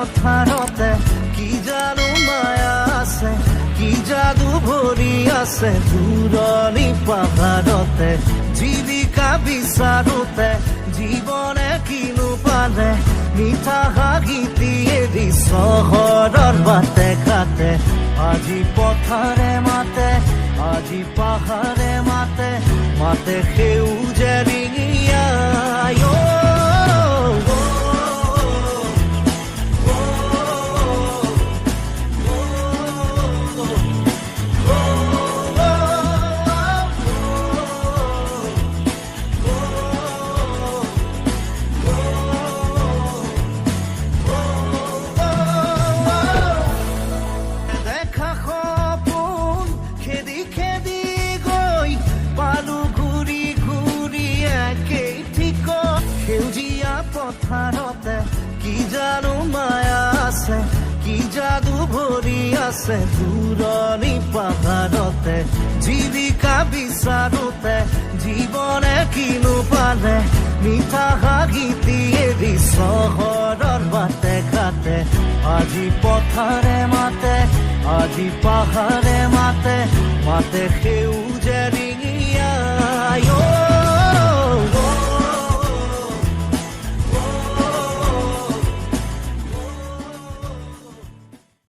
পথাৰতে কি জানো মায়া আছে, কি যাদু ভৰি আছে দূৰণি পাহাৰতে। জীৱিকা বিচাৰোতে জীৱনে কিনো পালে, মিঠা হাঁহিটি এৰি চহৰৰ বাটে ঘাটে। আজি পথাৰে মাতে, আজি পাহাৰে মাতে, মাতে সেউজে ৰিঙিয়াই। পথাৰতে কি জানো মায়া আছে, কি যাদু ভৰি আছে দূৰণি পাহাৰতে। জীৱিকা বিচাৰোতে জীৱনে কিনো পালে, মিঠা হাঁহিটি এৰি চহৰৰ বাটে ঘাটে। আজি পথাৰে মাতে, আজি পাহাৰে মাতে, মাতে সেউজে ৰিঙিয়াই।